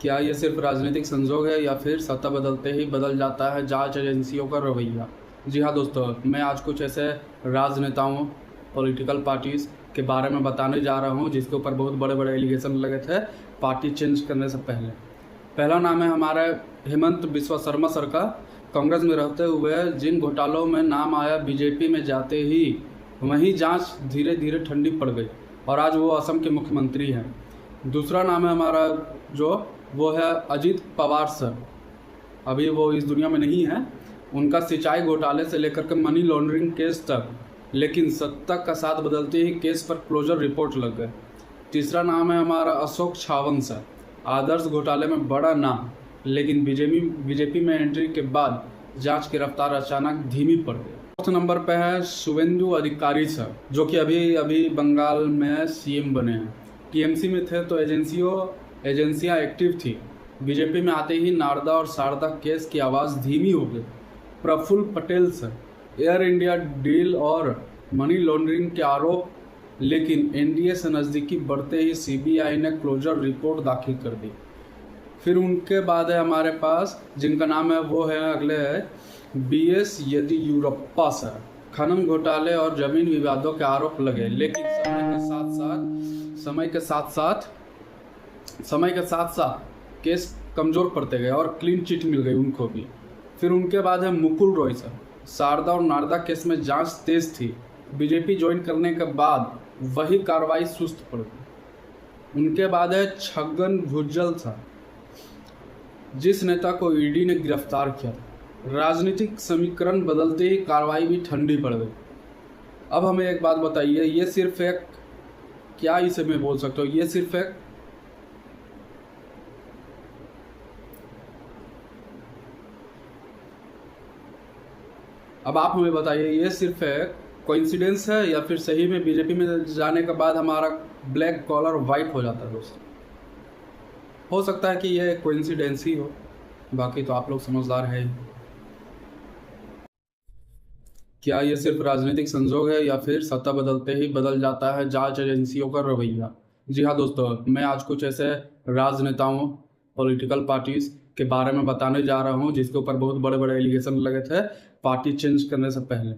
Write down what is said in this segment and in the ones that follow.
क्या ये सिर्फ राजनीतिक संजोग है या फिर सत्ता बदलते ही बदल जाता है जांच एजेंसियों का रवैया? जी हाँ दोस्तों, मैं आज कुछ ऐसे राजनेताओं, पॉलिटिकल पार्टीज़ के बारे में बताने जा रहा हूँ जिसके ऊपर बहुत बड़े बड़े एलिगेशन लगे थे पार्टी चेंज करने से पहले। पहला नाम है हमारा हेमंत बिस्वा शर्मा सर का। कांग्रेस में रहते हुए जिन घोटालों में नाम आया, बीजेपी में जाते ही वहीं जांच धीरे धीरे ठंडी पड़ गई और आज वो असम के मुख्यमंत्री हैं। दूसरा नाम है हमारा वो है अजीत पवार सर। अभी वो इस दुनिया में नहीं है। उनका सिंचाई घोटाले से लेकर के मनी लॉन्ड्रिंग केस तक, लेकिन सत्ता का साथ बदलते ही केस पर क्लोजर रिपोर्ट लग गए। तीसरा नाम है हमारा अशोक छावन सर। आदर्श घोटाले में बड़ा नाम, लेकिन बीजेपी में एंट्री के बाद जांच की रफ्तार अचानक धीमी पड़ गई। चौथे नंबर पे है शुवेंदु अधिकारी सर, जो कि अभी बंगाल में सीएम बने हैं। टीएमसी में थे तो एजेंसियां एक्टिव थी। बीजेपी में आते ही नारदा और शारदा केस की आवाज़ धीमी हो गई। Praful Patel sir, Air India deal और मनी लॉन्ड्रिंग के आरोप, लेकिन एनडीए से नज़दीकी बढ़ते ही सीबीआई ने क्लोजर रिपोर्ट दाखिल कर दी। फिर उनके बाद है हमारे पास जिनका नाम है वो है अगले है बीएस येदियुरप्पा सर। खनन घोटाले और जमीन विवादों के आरोप लगे, लेकिन समय के साथ साथ केस कमज़ोर पड़ते गए और क्लीन चिट मिल गई उनको भी। फिर उनके बाद है मुकुल रॉय सर। शारदा और नारदा केस में जांच तेज थी। बीजेपी ज्वाइन करने के बाद वही कार्रवाई सुस्त पड़ गई। उनके बाद है छगन भुजबल सर, जिस नेता को ईडी ने गिरफ्तार किया था। राजनीतिक समीकरण बदलते ही कार्रवाई भी ठंडी पड़ गई। अब हमें एक बात बताइए, ये सिर्फ एक, क्या इसे मैं बोल सकता हूँ, ये सिर्फ एक अब आप हमें बताइए, ये सिर्फ एक कोइंसिडेंस है या फिर सही में बीजेपी में जाने के बाद हमारा ब्लैक कॉलर वाइट हो जाता है? दोस्तों, हो सकता है कि ये कोइंसिडेंस ही हो, बाकी तो आप लोग समझदार हैं ही। क्या ये सिर्फ राजनीतिक संजोग है या फिर सत्ता बदलते ही बदल जाता है जांच एजेंसियों का रवैया? जी हाँ दोस्तों, मैं आज कुछ ऐसे राजनेताओं, पॉलिटिकल पार्टीज के बारे में बताने जा रहा हूँ जिसके ऊपर बहुत बड़े बड़े एलिगेशन लगे थे पार्टी चेंज करने से पहले।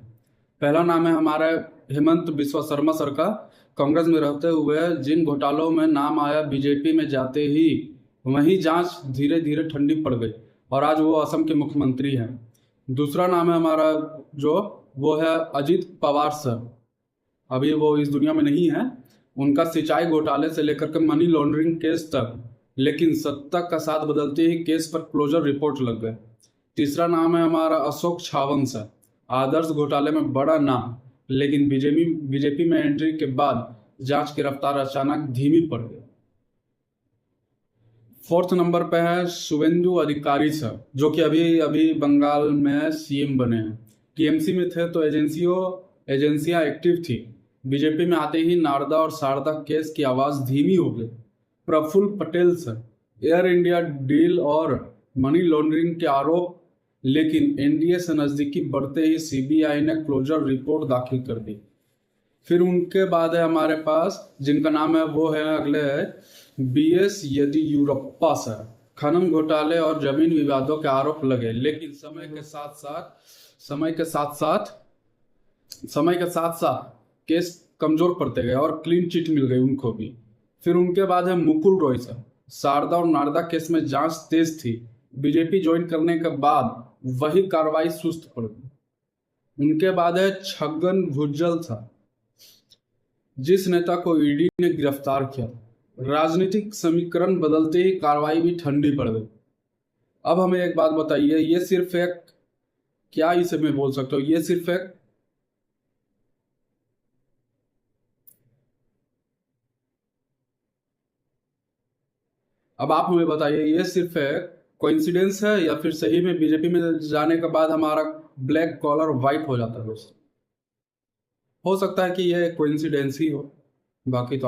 पहला नाम है हमारा हेमंत बिस्वा शर्मा सर का। कांग्रेस में रहते हुए जिन घोटालों में नाम आया, बीजेपी में जाते ही वहीं जांच धीरे धीरे ठंडी पड़ गई और आज वो असम के मुख्यमंत्री हैं। दूसरा नाम है हमारा वो है अजीत पवार सर। अभी वो इस दुनिया में नहीं है। उनका सिंचाई घोटाले से लेकर के मनी लॉन्ड्रिंग केस तक, लेकिन सत्ता का साथ बदलते ही केस पर क्लोजर रिपोर्ट लग गए। तीसरा नाम है हमारा अशोक छावन सर। आदर्श घोटाले में बड़ा नाम, लेकिन बीजेपी में एंट्री के बाद जांच की रफ्तार अचानक धीमी पड़ गई। फोर्थ नंबर पे है शुवेंदु अधिकारी सर, जो कि अभी बंगाल में सीएम बने हैं। टीएमसी में थे तो एजेंसियां एक्टिव थी। बीजेपी में आते ही नारदा और शारदा केस की आवाज़ धीमी हो गई। Praful Patel sir, Air India deal और मनी लॉन्ड्रिंग के आरोप, लेकिन एनडीए से नज़दीकी बढ़ते ही सीबीआई ने क्लोजर रिपोर्ट दाखिल कर दी। फिर उनके बाद है हमारे पास जिनका नाम है वो है अगले है बीएस येदियुरप्पा सर। खनन घोटाले और जमीन विवादों के आरोप लगे, लेकिन समय के साथ साथ केस कमजोर पड़ते गए और क्लीन चिट मिल गई उनको भी। फिर उनके बाद है मुकुल रॉय सर। शारदा और नारदा केस में जांच तेज थी। बीजेपी ज्वाइन करने के बाद वही कार्रवाई सुस्त पड़ गई। उनके बाद है छगन भुजबल सर, जिस नेता को ईडी ने गिरफ्तार किया। राजनीतिक समीकरण बदलते ही कार्रवाई भी ठंडी पड़ गई। अब हमें एक बात बताइए, ये सिर्फ एक, क्या इसे मैं बोल सकता हूँ, ये सिर्फ एक अब आप हमें बताइए, ये सिर्फ एक कोइंसिडेंस है या फिर सही में बीजेपी में जाने के बाद हमारा ब्लैक कॉलर वाइट हो जाता है? दोस्तों, हो सकता है कि ये कोइंसिडेंस ही हो, बाकी तो